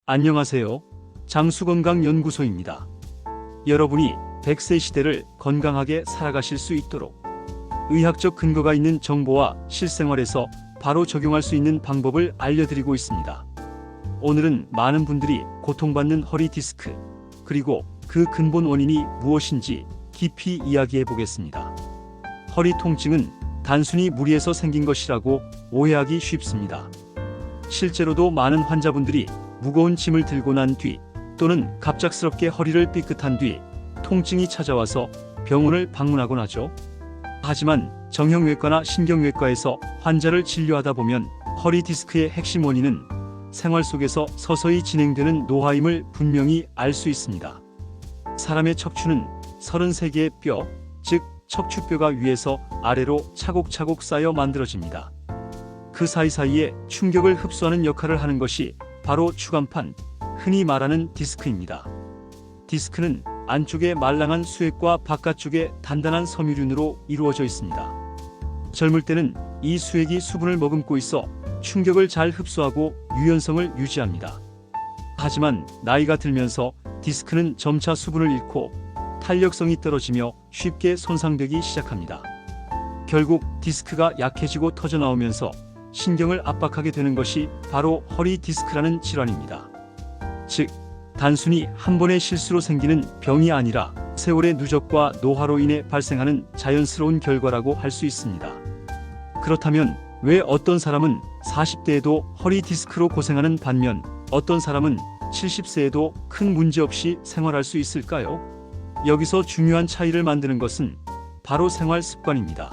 안녕하세요. 장수건강연구소입니다. 여러분이 100세 시대를 건강하게 살아가실 수 있도록 의학적 근거가 있는 정보와 실생활에서 바로 적용할 수 있는 방법을 알려드리고 있습니다. 오늘은 많은 분들이 고통받는 허리 디스크, 그리고 그 근본 원인이 무엇인지 깊이 이야기해 보겠습니다. 허리 통증은 단순히 무리해서 생긴 것이라고 오해하기 쉽습니다. 실제로도 많은 환자분들이 무거운 짐을 들고 난 뒤 또는 갑작스럽게 허리를 삐끗한 뒤 통증이 찾아와서 병원을 방문하곤 하죠. 하지만 정형외과나 신경외과에서 환자를 진료하다 보면 허리 디스크의 핵심 원인은 생활 속에서 서서히 진행되는 노화임을 분명히 알 수 있습니다. 사람의 척추는 33개의 뼈, 즉 척추뼈가 위에서 아래로 차곡차곡 쌓여 만들어집니다. 그 사이사이에 충격을 흡수하는 역할을 하는 것이 바로 추간판, 흔히 말하는 디스크입니다. 디스크는 안쪽에 말랑한 수액과 바깥쪽에 단단한 섬유륜으로 이루어져 있습니다. 젊을 때는 이 수액이 수분을 머금고 있어 충격을 잘 흡수하고 유연성을 유지합니다. 하지만 나이가 들면서 디스크는 점차 수분을 잃고 탄력성이 떨어지며 쉽게 손상되기 시작합니다. 결국 디스크가 약해지고 터져나오면서 신경을 압박하게 되는 것이 바로 허리 디스크라는 질환입니다. 즉, 단순히 한 번의 실수로 생기는 병이 아니라 세월의 누적과 노화로 인해 발생하는 자연스러운 결과라고 할 수 있습니다. 그렇다면 왜 어떤 사람은 40대에도 허리 디스크로 고생하는 반면 어떤 사람은 70세에도 큰 문제 없이 생활할 수 있을까요? 여기서 중요한 차이를 만드는 것은 바로 생활 습관입니다.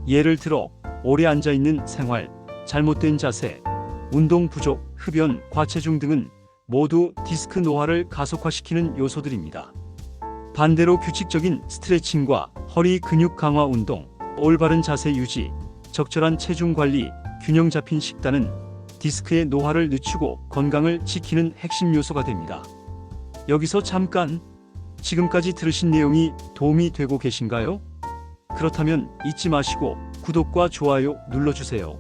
예를 들어 오래 앉아있는 생활, 잘못된 자세, 운동 부족, 흡연, 과체중 등은 모두 디스크 노화를 가속화시키는 요소들입니다. 반대로 규칙적인 스트레칭과 허리 근육 강화 운동, 올바른 자세 유지, 적절한 체중 관리, 균형 잡힌 식단은 디스크의 노화를 늦추고 건강을 지키는 핵심 요소가 됩니다. 여기서 잠깐, 지금까지 들으신 내용이 도움이 되고 계신가요? 그렇다면 잊지 마시고 구독과 좋아요 눌러주세요.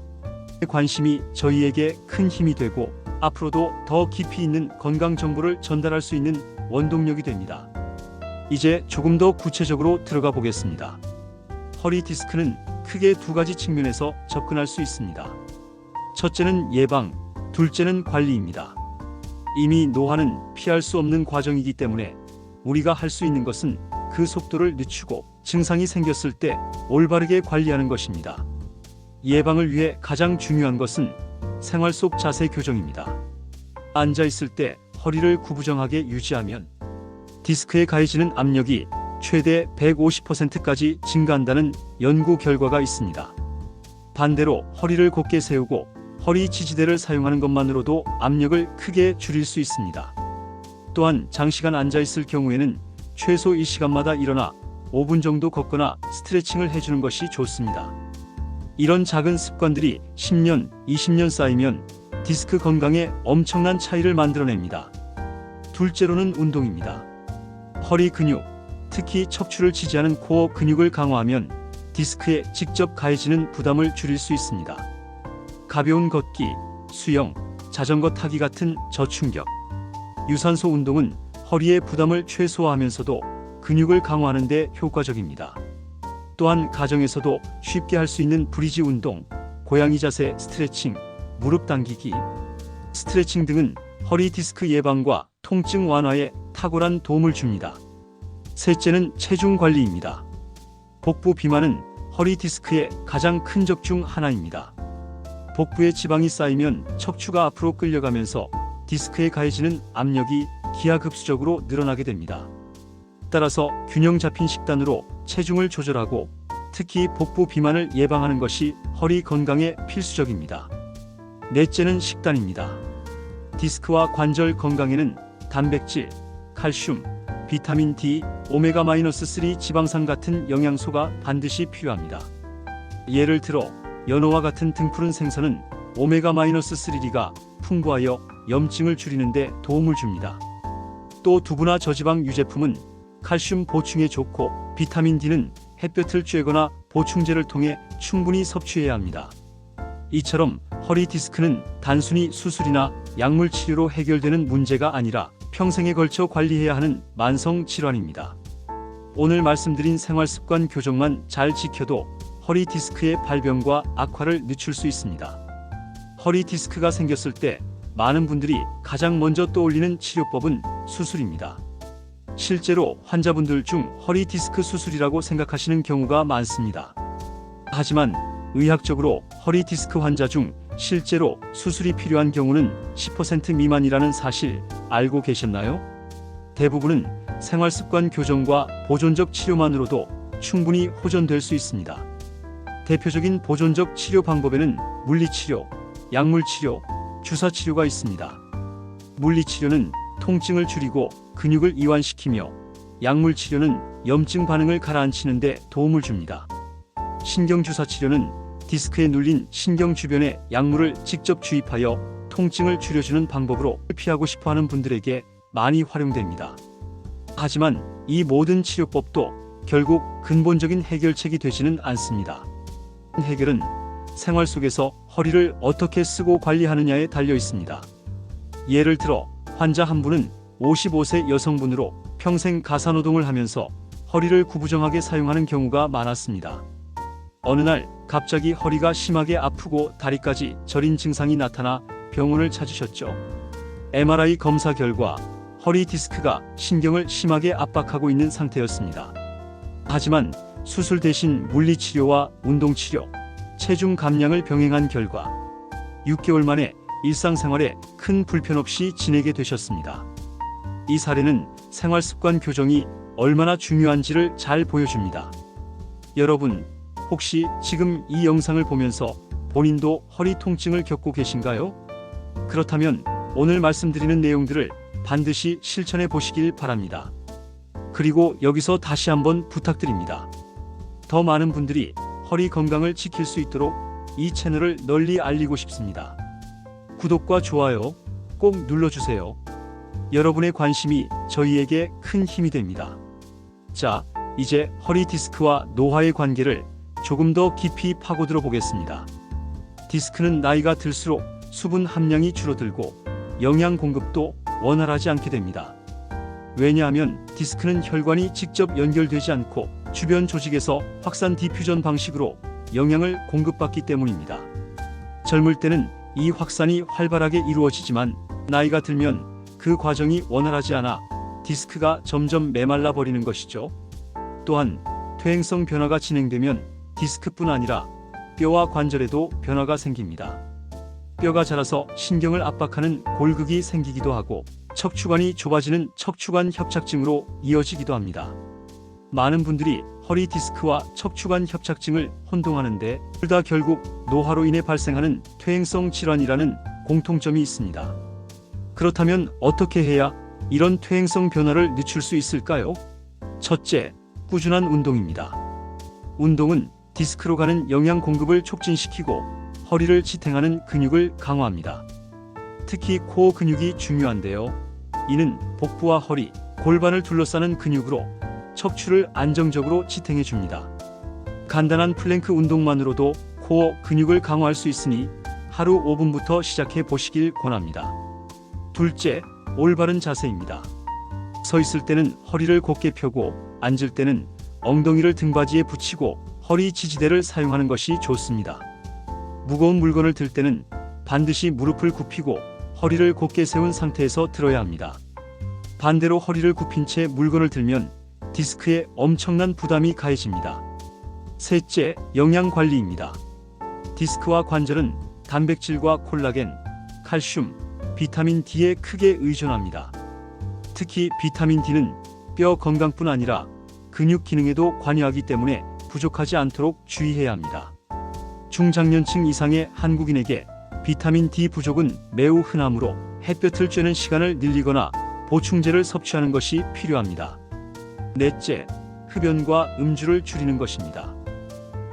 관심이 저희에게 큰 힘이 되고 앞으로도 더 깊이 있는 건강 정보를 전달할 수 있는 원동력이 됩니다. 이제 조금 더 구체적으로 들어가 보겠습니다. 허리 디스크는 크게 두 가지 측면에서 접근할 수 있습니다. 첫째는 예방, 둘째는 관리입니다. 이미 노화는 피할 수 없는 과정이기 때문에 우리가 할 수 있는 것은 그 속도를 늦추고 증상이 생겼을 때 올바르게 관리하는 것입니다. 예방을 위해 가장 중요한 것은 생활 속 자세 교정입니다. 앉아있을 때 허리를 구부정하게 유지하면 디스크에 가해지는 압력이 최대 150%까지 증가한다는 연구 결과가 있습니다. 반대로 허리를 곧게 세우고 허리 지지대를 사용하는 것만으로도 압력을 크게 줄일 수 있습니다. 또한 장시간 앉아있을 경우에는 최소 1시간마다 일어나 5분 정도 걷거나 스트레칭을 해주는 것이 좋습니다. 이런 작은 습관들이 10년, 20년 쌓이면 디스크 건강에 엄청난 차이를 만들어냅니다. 둘째로는 운동입니다. 허리 근육, 특히 척추를 지지하는 코어 근육을 강화하면 디스크에 직접 가해지는 부담을 줄일 수 있습니다. 가벼운 걷기, 수영, 자전거 타기 같은 저충격, 유산소 운동은 허리의 부담을 최소화하면서도 근육을 강화하는 데 효과적입니다. 또한 가정에서도 쉽게 할 수 있는 브리지 운동, 고양이 자세 스트레칭, 무릎 당기기, 스트레칭 등은 허리 디스크 예방과 통증 완화에 탁월한 도움을 줍니다. 셋째는 체중 관리입니다. 복부 비만은 허리 디스크의 가장 큰 적 중 하나입니다. 복부에 지방이 쌓이면 척추가 앞으로 끌려가면서 디스크에 가해지는 압력이 기하급수적으로 늘어나게 됩니다. 따라서 균형 잡힌 식단으로 체중을 조절하고 특히 복부 비만을 예방하는 것이 허리 건강에 필수적입니다. 넷째는 식단입니다. 디스크와 관절 건강에는 단백질, 칼슘, 비타민 D, 오메가-3 지방산 같은 영양소가 반드시 필요합니다. 예를 들어 연어와 같은 등푸른 생선은 오메가-3가 풍부하여 염증을 줄이는 데 도움을 줍니다. 또 두부나 저지방 유제품은 칼슘 보충에 좋고 비타민 D는 햇볕을 쬐거나 보충제를 통해 충분히 섭취해야 합니다. 이처럼 허리 디스크는 단순히 수술이나 약물 치료로 해결되는 문제가 아니라 평생에 걸쳐 관리해야 하는 만성 질환입니다. 오늘 말씀드린 생활습관 교정만 잘 지켜도 허리 디스크의 발병과 악화를 늦출 수 있습니다. 허리 디스크가 생겼을 때 많은 분들이 가장 먼저 떠올리는 치료법은 수술입니다. 실제로 환자분들 중 허리 디스크 수술이라고 생각하시는 경우가 많습니다. 하지만 의학적으로 허리 디스크 환자 중 실제로 수술이 필요한 경우는 10% 미만이라는 사실 알고 계셨나요? 대부분은 생활습관 교정과 보존적 치료만으로도 충분히 호전될 수 있습니다. 대표적인 보존적 치료 방법에는 물리치료, 약물치료, 주사치료가 있습니다. 물리치료는 통증을 줄이고 근육을 이완시키며 약물치료는 염증 반응을 가라앉히는 데 도움을 줍니다. 신경주사치료는 디스크에 눌린 신경 주변에 약물을 직접 주입하여 통증을 줄여주는 방법으로 피하고 싶어하는 분들에게 많이 활용됩니다. 하지만 이 모든 치료법도 결국 근본적인 해결책이 되지는 않습니다. 해결은 생활 속에서 허리를 어떻게 쓰고 관리하느냐에 달려 있습니다. 예를 들어 환자 한 분은 55세 여성분으로 평생 가사노동을 하면서 허리를 구부정하게 사용하는 경우가 많았습니다. 어느 날 갑자기 허리가 심하게 아프고 다리까지 저린 증상이 나타나 병원을 찾으셨죠. MRI 검사 결과 허리 디스크가 신경을 심하게 압박하고 있는 상태였습니다. 하지만 수술 대신 물리치료와 운동치료, 체중 감량을 병행한 결과 6개월 만에 일상생활에 큰 불편 없이 지내게 되셨습니다. 이 사례는 생활습관 교정이 얼마나 중요한지를 잘 보여줍니다. 여러분, 혹시 지금 이 영상을 보면서 본인도 허리 통증을 겪고 계신가요? 그렇다면 오늘 말씀드리는 내용들을 반드시 실천해 보시길 바랍니다. 그리고 여기서 다시 한번 부탁드립니다. 더 많은 분들이 허리 건강을 지킬 수 있도록 이 채널을 널리 알리고 싶습니다. 구독과 좋아요 꼭 눌러주세요. 여러분의 관심이 저희에게 큰 힘이 됩니다. 자, 이제 허리 디스크와 노화의 관계를 조금 더 깊이 파고들어 보겠습니다. 디스크는 나이가 들수록 수분 함량이 줄어들고 영양 공급도 원활하지 않게 됩니다. 왜냐하면 디스크는 혈관이 직접 연결되지 않고 주변 조직에서 확산 디퓨전 방식으로 영양을 공급받기 때문입니다. 젊을 때는 이 확산이 활발하게 이루어지지만 나이가 들면 그 과정이 원활하지 않아 디스크가 점점 메말라 버리는 것이죠. 또한 퇴행성 변화가 진행되면 디스크뿐 아니라 뼈와 관절에도 변화가 생깁니다. 뼈가 자라서 신경을 압박하는 골극이 생기기도 하고 척추관이 좁아지는 척추관 협착증으로 이어지기도 합니다. 많은 분들이 허리 디스크와 척추관 협착증을 혼동하는데 둘 다 결국 노화로 인해 발생하는 퇴행성 질환이라는 공통점이 있습니다. 그렇다면 어떻게 해야 이런 퇴행성 변화를 늦출 수 있을까요? 첫째, 꾸준한 운동입니다. 운동은 디스크로 가는 영양 공급을 촉진시키고 허리를 지탱하는 근육을 강화합니다. 특히 코어 근육이 중요한데요. 이는 복부와 허리, 골반을 둘러싸는 근육으로 척추를 안정적으로 지탱해 줍니다. 간단한 플랭크 운동만으로도 코어 근육을 강화할 수 있으니 하루 5분부터 시작해 보시길 권합니다. 둘째, 올바른 자세입니다. 서 있을 때는 허리를 곧게 펴고 앉을 때는 엉덩이를 등받이에 붙이고 허리 지지대를 사용하는 것이 좋습니다. 무거운 물건을 들 때는 반드시 무릎을 굽히고 허리를 곧게 세운 상태에서 들어야 합니다. 반대로 허리를 굽힌 채 물건을 들면 디스크에 엄청난 부담이 가해집니다. 셋째, 영양 관리입니다. 디스크와 관절은 단백질과 콜라겐, 칼슘, 비타민 D에 크게 의존합니다. 특히 비타민 D는 뼈 건강뿐 아니라 근육 기능에도 관여하기 때문에 부족하지 않도록 주의해야 합니다. 중장년층 이상의 한국인에게 비타민 D 부족은 매우 흔하므로 햇볕을 쬐는 시간을 늘리거나 보충제를 섭취하는 것이 필요합니다. 넷째, 흡연과 음주를 줄이는 것입니다.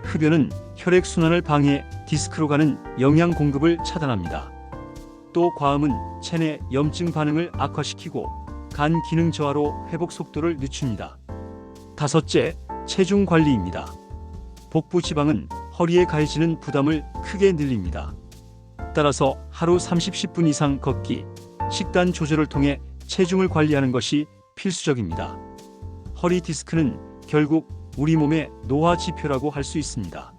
흡연은 혈액순환을 방해, 디스크로 가는 영양 공급을 차단합니다. 또 과음은 체내 염증 반응을 악화시키고 간 기능 저하로 회복 속도를 늦춥니다. 다섯째, 체중 관리입니다. 복부 지방은 허리에 가해지는 부담을 크게 늘립니다. 따라서 하루 30분 이상 걷기, 식단 조절을 통해 체중을 관리하는 것이 필수적입니다. 허리 디스크는 결국 우리 몸의 노화 지표라고 할 수 있습니다.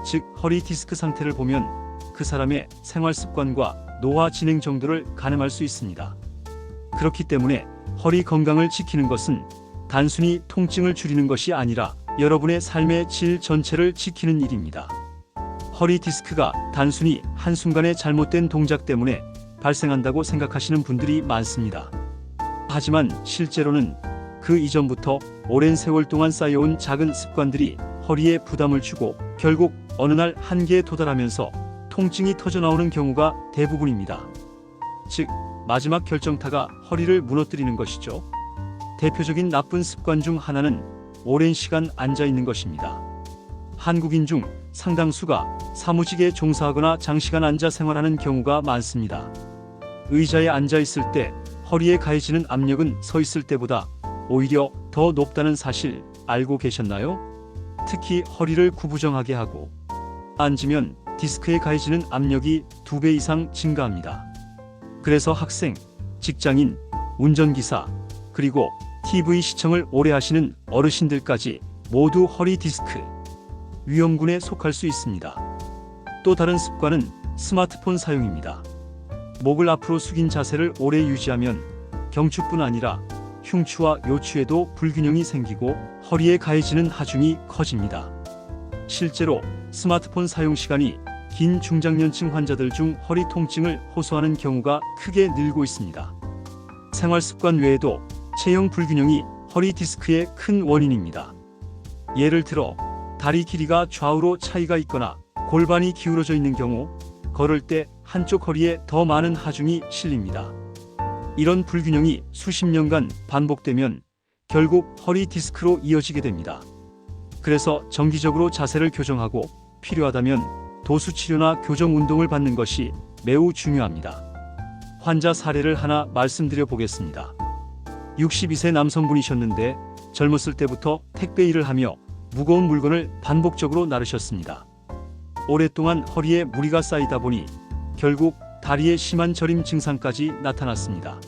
즉, 허리 디스크 상태를 보면 그 사람의 생활 습관과 노화 진행 정도를 가늠할 수 있습니다. 그렇기 때문에 허리 건강을 지키는 것은 단순히 통증을 줄이는 것이 아니라 여러분의 삶의 질 전체를 지키는 일입니다. 허리 디스크가 단순히 한순간의 잘못된 동작 때문에 발생한다고 생각하시는 분들이 많습니다. 하지만 실제로는 그 이전부터 오랜 세월 동안 쌓여온 작은 습관들이 허리에 부담을 주고 결국 어느 날 한계에 도달하면서 통증이 터져나오는 경우가 대부분입니다. 즉, 마지막 결정타가 허리를 무너뜨리는 것이죠. 대표적인 나쁜 습관 중 하나는 오랜 시간 앉아 있는 것입니다. 한국인 중 상당수가 사무직에 종사하거나 장시간 앉아 생활하는 경우가 많습니다. 의자에 앉아 있을 때 허리에 가해지는 압력은 서 있을 때보다 오히려 더 높다는 사실 알고 계셨나요? 특히 허리를 구부정하게 하고 앉으면 디스크에 가해지는 압력이 2배 이상 증가합니다. 그래서 학생, 직장인, 운전기사, 그리고 TV 시청을 오래 하시는 어르신들까지 모두 허리 디스크 위험군에 속할 수 있습니다. 또 다른 습관은 스마트폰 사용입니다. 목을 앞으로 숙인 자세를 오래 유지하면 경추뿐 아니라 흉추와 요추에도 불균형이 생기고 허리에 가해지는 하중이 커집니다. 실제로 스마트폰 사용 시간이 긴 중장년층 환자들 중 허리 통증을 호소하는 경우가 크게 늘고 있습니다. 생활 습관 외에도 체형 불균형이 허리 디스크의 큰 원인입니다. 예를 들어 다리 길이가 좌우로 차이가 있거나 골반이 기울어져 있는 경우 걸을 때 한쪽 허리에 더 많은 하중이 실립니다. 이런 불균형이 수십 년간 반복되면 결국 허리 디스크로 이어지게 됩니다. 그래서 정기적으로 자세를 교정하고 필요하다면 도수 치료나 교정 운동을 받는 것이 매우 중요합니다. 환자 사례를 하나 말씀드려 보겠습니다. 62세 남성분이셨는데 젊었을 때부터 택배 일을 하며 무거운 물건을 반복적으로 나르셨습니다. 오랫동안 허리에 무리가 쌓이다 보니 결국 다리에 심한 저림 증상까지 나타났습니다.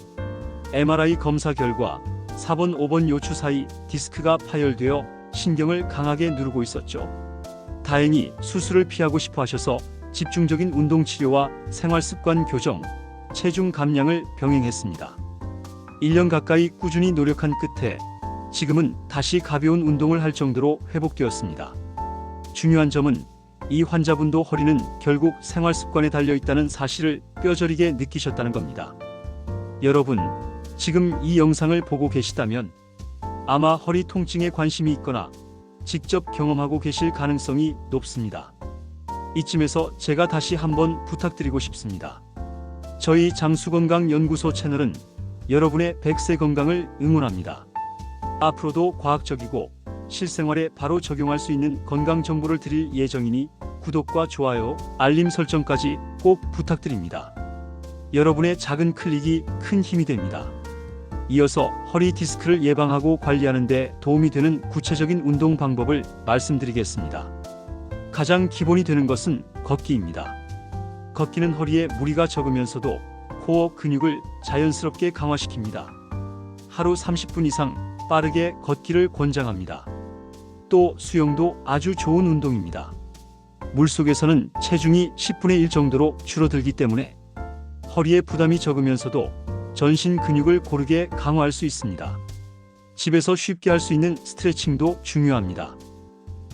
MRI 검사 결과 4번, 5번 요추 사이 디스크가 파열되어 신경을 강하게 누르고 있었죠. 다행히 수술을 피하고 싶어 하셔서 집중적인 운동 치료와 생활습관 교정, 체중 감량을 병행했습니다. 1년 가까이 꾸준히 노력한 끝에 지금은 다시 가벼운 운동을 할 정도로 회복되었습니다. 중요한 점은 이 환자분도 허리는 결국 생활습관에 달려있다는 사실을 뼈저리게 느끼셨다는 겁니다. 여러분, 지금 이 영상을 보고 계시다면 아마 허리 통증에 관심이 있거나 직접 경험하고 계실 가능성이 높습니다. 이쯤에서 제가 다시 한번 부탁드리고 싶습니다. 저희 장수건강연구소 채널은 여러분의 100세 건강을 응원합니다. 앞으로도 과학적이고 실생활에 바로 적용할 수 있는 건강 정보를 드릴 예정이니 구독과 좋아요, 알림 설정까지 꼭 부탁드립니다. 여러분의 작은 클릭이 큰 힘이 됩니다. 이어서 허리 디스크를 예방하고 관리하는 데 도움이 되는 구체적인 운동 방법을 말씀드리겠습니다. 가장 기본이 되는 것은 걷기입니다. 걷기는 허리에 무리가 적으면서도 코어 근육을 자연스럽게 강화시킵니다. 하루 30분 이상 빠르게 걷기를 권장합니다. 또 수영도 아주 좋은 운동입니다. 물속에서는 체중이 10분의 1 정도로 줄어들기 때문에 허리에 부담이 적으면서도 전신 근육을 고르게 강화할 수 있습니다. 집에서 쉽게 할 수 있는 스트레칭도 중요합니다.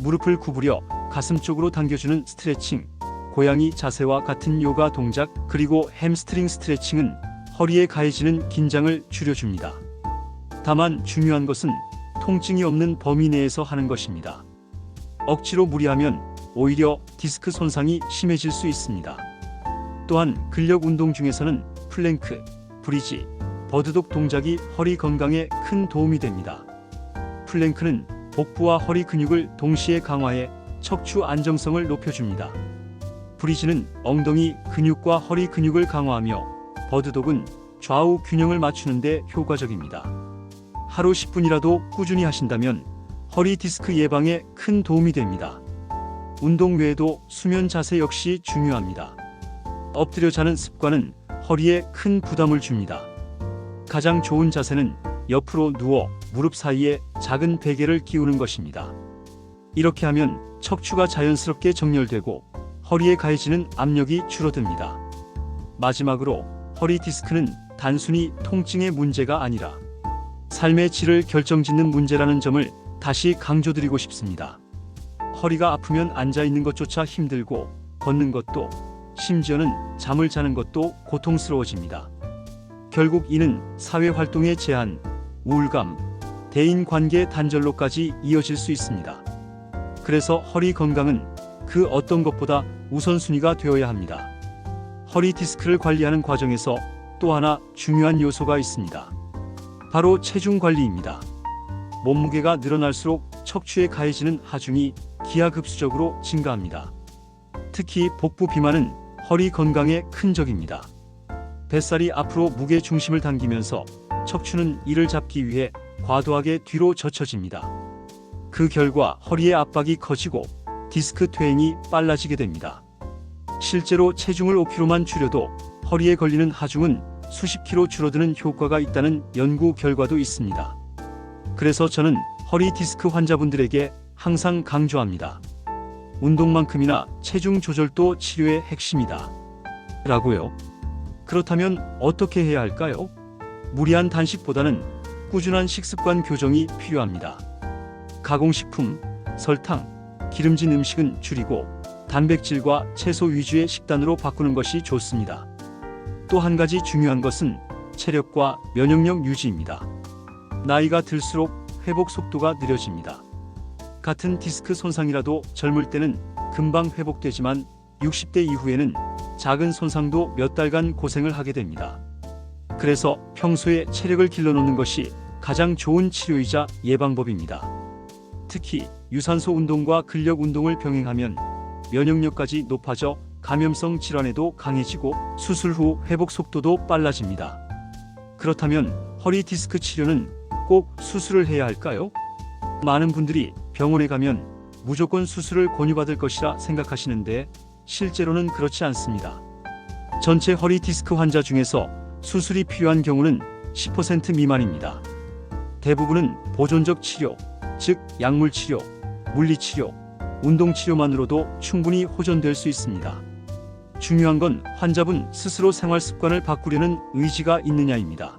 무릎을 구부려 가슴 쪽으로 당겨주는 스트레칭, 고양이 자세와 같은 요가 동작, 그리고 햄스트링 스트레칭은 허리에 가해지는 긴장을 줄여줍니다. 다만 중요한 것은 통증이 없는 범위 내에서 하는 것입니다. 억지로 무리하면 오히려 디스크 손상이 심해질 수 있습니다. 또한 근력 운동 중에서는 플랭크, 브리지, 버드독 동작이 허리 건강에 큰 도움이 됩니다. 플랭크는 복부와 허리 근육을 동시에 강화해 척추 안정성을 높여줍니다. 브리지는 엉덩이 근육과 허리 근육을 강화하며 버드독은 좌우 균형을 맞추는 데 효과적입니다. 하루 10분이라도 꾸준히 하신다면 허리 디스크 예방에 큰 도움이 됩니다. 운동 외에도 수면 자세 역시 중요합니다. 엎드려 자는 습관은 허리에 큰 부담을 줍니다. 가장 좋은 자세는 옆으로 누워 무릎 사이에 작은 베개를 끼우는 것입니다. 이렇게 하면 척추가 자연스럽게 정렬되고 허리에 가해지는 압력이 줄어듭니다. 마지막으로 허리 디스크는 단순히 통증의 문제가 아니라 삶의 질을 결정짓는 문제라는 점을 다시 강조드리고 싶습니다. 허리가 아프면 앉아 있는 것조차 힘들고 걷는 것도, 심지어는 잠을 자는 것도 고통스러워집니다. 결국 이는 사회 활동의 제한, 우울감, 대인 관계 단절로까지 이어질 수 있습니다. 그래서 허리 건강은 그 어떤 것보다 우선순위가 되어야 합니다. 허리 디스크를 관리하는 과정에서 또 하나 중요한 요소가 있습니다. 바로 체중 관리입니다. 몸무게가 늘어날수록 척추에 가해지는 하중이 기하급수적으로 증가합니다. 특히 복부 비만은 허리 건강에 큰 적입니다. 뱃살이 앞으로 무게 중심을 당기면서 척추는 이를 잡기 위해 과도하게 뒤로 젖혀집니다. 그 결과 허리의 압박이 커지고 디스크 퇴행이 빨라지게 됩니다. 실제로 체중을 5kg만 줄여도 허리에 걸리는 하중은 수십 킬로 줄어드는 효과가 있다는 연구 결과도 있습니다. 그래서 저는 허리 디스크 환자분들에게 항상 강조합니다. 운동만큼이나 체중 조절도 치료의 핵심이다. 라고요. 그렇다면 어떻게 해야 할까요? 무리한 단식보다는 꾸준한 식습관 교정이 필요합니다. 가공식품, 설탕, 기름진 음식은 줄이고 단백질과 채소 위주의 식단으로 바꾸는 것이 좋습니다. 또 한 가지 중요한 것은 체력과 면역력 유지입니다. 나이가 들수록 회복 속도가 느려집니다. 같은 디스크 손상이라도 젊을 때는 금방 회복되지만 60대 이후에는 작은 손상도 몇 달간 고생을 하게 됩니다. 그래서 평소에 체력을 길러놓는 것이 가장 좋은 치료이자 예방법입니다. 특히 유산소 운동과 근력 운동을 병행하면 면역력까지 높아져 감염성 질환에도 강해지고 수술 후 회복 속도도 빨라집니다. 그렇다면 허리 디스크 치료는 꼭 수술을 해야 할까요? 많은 분들이 병원에 가면 무조건 수술을 권유받을 것이라 생각하시는데 실제로는 그렇지 않습니다. 전체 허리 디스크 환자 중에서 수술이 필요한 경우는 10% 미만입니다. 대부분은 보존적 치료, 즉 약물 치료, 물리 치료, 운동 치료만으로도 충분히 호전될 수 있습니다. 중요한 건 환자분 스스로 생활 습관을 바꾸려는 의지가 있느냐입니다.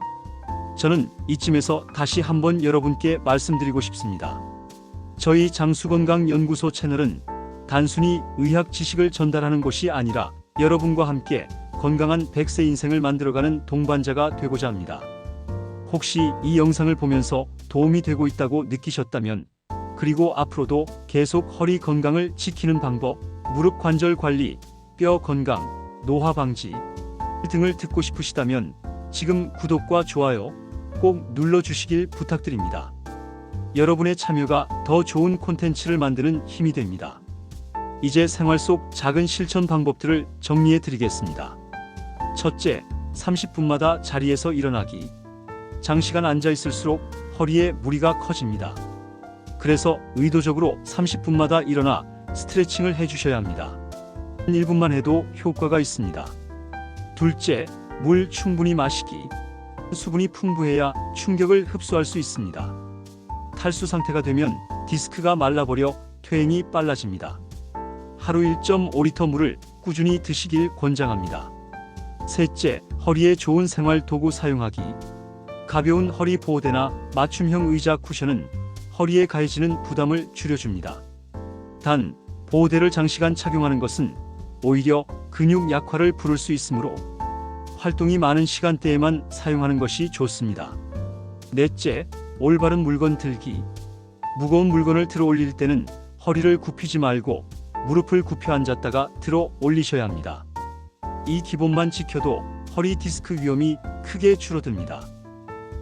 저는 이쯤에서 다시 한번 여러분께 말씀드리고 싶습니다. 저희 장수건강연구소 채널은 단순히 의학 지식을 전달하는 곳이 아니라 여러분과 함께 건강한 100세 인생을 만들어가는 동반자가 되고자 합니다. 혹시 이 영상을 보면서 도움이 되고 있다고 느끼셨다면, 그리고 앞으로도 계속 허리 건강을 지키는 방법, 무릎 관절 관리, 뼈 건강, 노화 방지 등을 듣고 싶으시다면 지금 구독과 좋아요 꼭 눌러주시길 부탁드립니다. 여러분의 참여가 더 좋은 콘텐츠를 만드는 힘이 됩니다. 이제 생활 속 작은 실천 방법들을 정리해 드리겠습니다. 첫째, 30분마다 자리에서 일어나기. 장시간 앉아 있을수록 허리에 무리가 커집니다. 그래서 의도적으로 30분마다 일어나 스트레칭을 해주셔야 합니다. 1분만 해도 효과가 있습니다. 둘째, 물 충분히 마시기. 수분이 풍부해야 충격을 흡수할 수 있습니다. 탈수 상태가 되면 디스크가 말라버려 퇴행이 빨라집니다. 하루 1.5리터 물을 꾸준히 드시길 권장합니다. 셋째, 허리에 좋은 생활 도구 사용하기. 가벼운 허리 보호대나 맞춤형 의자 쿠션은 허리에 가해지는 부담을 줄여줍니다. 단, 보호대를 장시간 착용하는 것은 오히려 근육 약화를 부를 수 있으므로 활동이 많은 시간대에만 사용하는 것이 좋습니다. 넷째, 올바른 물건 들기. 무거운 물건을 들어 올릴 때는 허리를 굽히지 말고 무릎을 굽혀 앉았다가 들어 올리셔야 합니다. 이 기본만 지켜도 허리 디스크 위험이 크게 줄어듭니다.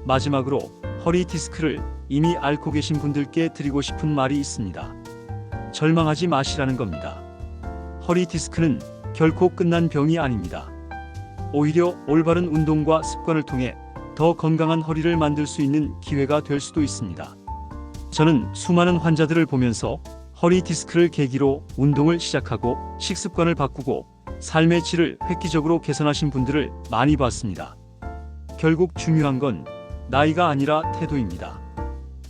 마지막으로 허리 디스크를 이미 앓고 계신 분들께 드리고 싶은 말이 있습니다. 절망하지 마시라는 겁니다. 허리 디스크는 결코 끝난 병이 아닙니다. 오히려 올바른 운동과 습관을 통해 더 건강한 허리를 만들 수 있는 기회가 될 수도 있습니다. 저는 수많은 환자들을 보면서 허리 디스크를 계기로 운동을 시작하고 식습관을 바꾸고 삶의 질을 획기적으로 개선하신 분들을 많이 봤습니다. 결국 중요한 건 나이가 아니라 태도입니다.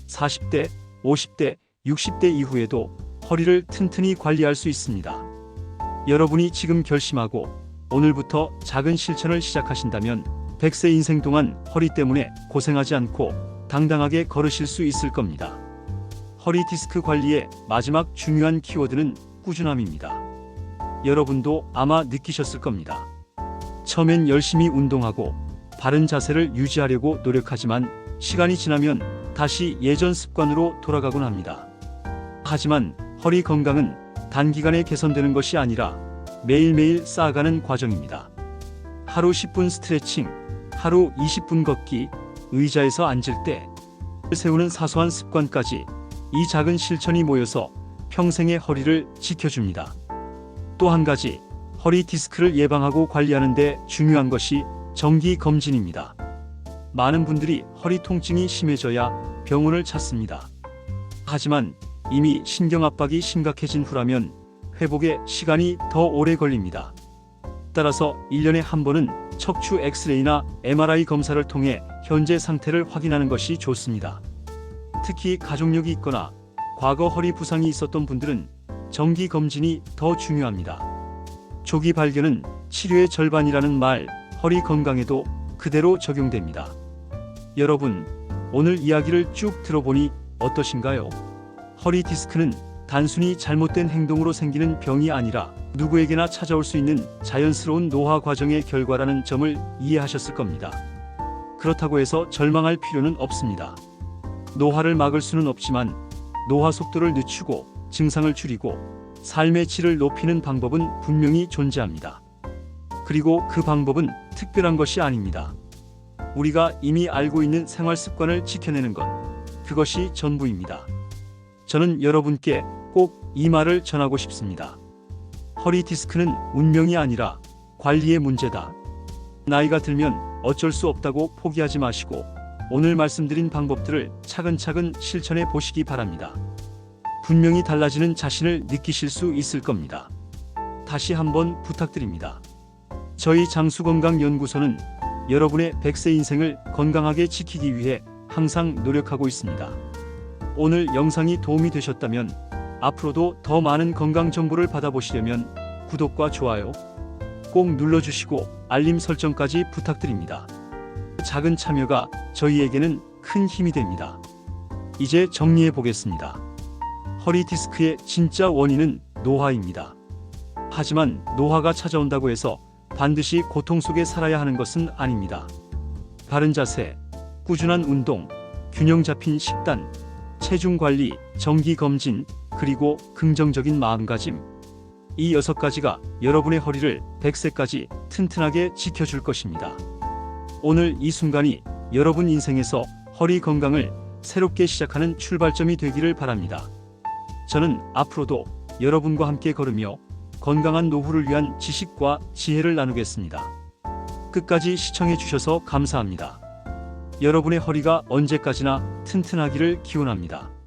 40대, 50대, 60대 이후에도 허리를 튼튼히 관리할 수 있습니다. 여러분이 지금 결심하고 오늘부터 작은 실천을 시작하신다면 100세 인생 동안 허리 때문에 고생하지 않고 당당하게 걸으실 수 있을 겁니다. 허리 디스크 관리의 마지막 중요한 키워드는 꾸준함입니다. 여러분도 아마 느끼셨을 겁니다. 처음엔 열심히 운동하고 바른 자세를 유지하려고 노력하지만 시간이 지나면 다시 예전 습관으로 돌아가곤 합니다. 하지만 허리 건강은 단기간에 개선되는 것이 아니라 매일매일 쌓아가는 과정입니다. 하루 10분 스트레칭, 하루 20분 걷기, 의자에서 앉을 때 세우는 사소한 습관까지 이 작은 실천이 모여서 평생의 허리를 지켜줍니다. 또 한 가지, 허리 디스크를 예방하고 관리하는 데 중요한 것이 정기 검진입니다. 많은 분들이 허리 통증이 심해져야 병원을 찾습니다. 하지만 이미 신경 압박이 심각해진 후라면 회복에 시간이 더 오래 걸립니다. 따라서 1년에 한 번은 척추 엑스레이나 MRI 검사를 통해 현재 상태를 확인하는 것이 좋습니다. 특히 가족력이 있거나 과거 허리 부상이 있었던 분들은 정기 검진이 더 중요합니다. 조기 발견은 치료의 절반이라는 말, 허리 건강에도 그대로 적용됩니다. 여러분, 오늘 이야기를 쭉 들어보니 어떠신가요? 허리 디스크는 단순히 잘못된 행동으로 생기는 병이 아니라 누구에게나 찾아올 수 있는 자연스러운 노화 과정의 결과라는 점을 이해하셨을 겁니다. 그렇다고 해서 절망할 필요는 없습니다. 노화를 막을 수는 없지만 노화 속도를 늦추고 증상을 줄이고 삶의 질을 높이는 방법은 분명히 존재합니다. 그리고 그 방법은 특별한 것이 아닙니다. 우리가 이미 알고 있는 생활 습관을 지켜내는 것, 그것이 전부입니다. 저는 여러분께 꼭 이 말을 전하고 싶습니다. 허리 디스크는 운명이 아니라 관리의 문제다. 나이가 들면 어쩔 수 없다고 포기하지 마시고 오늘 말씀드린 방법들을 차근차근 실천해 보시기 바랍니다. 분명히 달라지는 자신을 느끼실 수 있을 겁니다. 다시 한번 부탁드립니다. 저희 장수건강연구소는 여러분의 100세 인생을 건강하게 지키기 위해 항상 노력하고 있습니다. 오늘 영상이 도움이 되셨다면 앞으로도 더 많은 건강 정보를 받아보시려면 구독과 좋아요 꼭 눌러주시고 알림 설정까지 부탁드립니다. 작은 참여가 저희에게는 큰 힘이 됩니다. 이제 정리해 보겠습니다. 허리 디스크의 진짜 원인은 노화입니다. 하지만 노화가 찾아온다고 해서 반드시 고통 속에 살아야 하는 것은 아닙니다. 바른 자세, 꾸준한 운동, 균형 잡힌 식단, 체중 관리, 정기 검진, 그리고 긍정적인 마음가짐. 이 6가지가 여러분의 허리를 100세까지 튼튼하게 지켜줄 것입니다. 오늘 이 순간이 여러분 인생에서 허리 건강을 새롭게 시작하는 출발점이 되기를 바랍니다. 저는 앞으로도 여러분과 함께 걸으며 건강한 노후를 위한 지식과 지혜를 나누겠습니다. 끝까지 시청해 주셔서 감사합니다. 여러분의 허리가 언제까지나 튼튼하기를 기원합니다.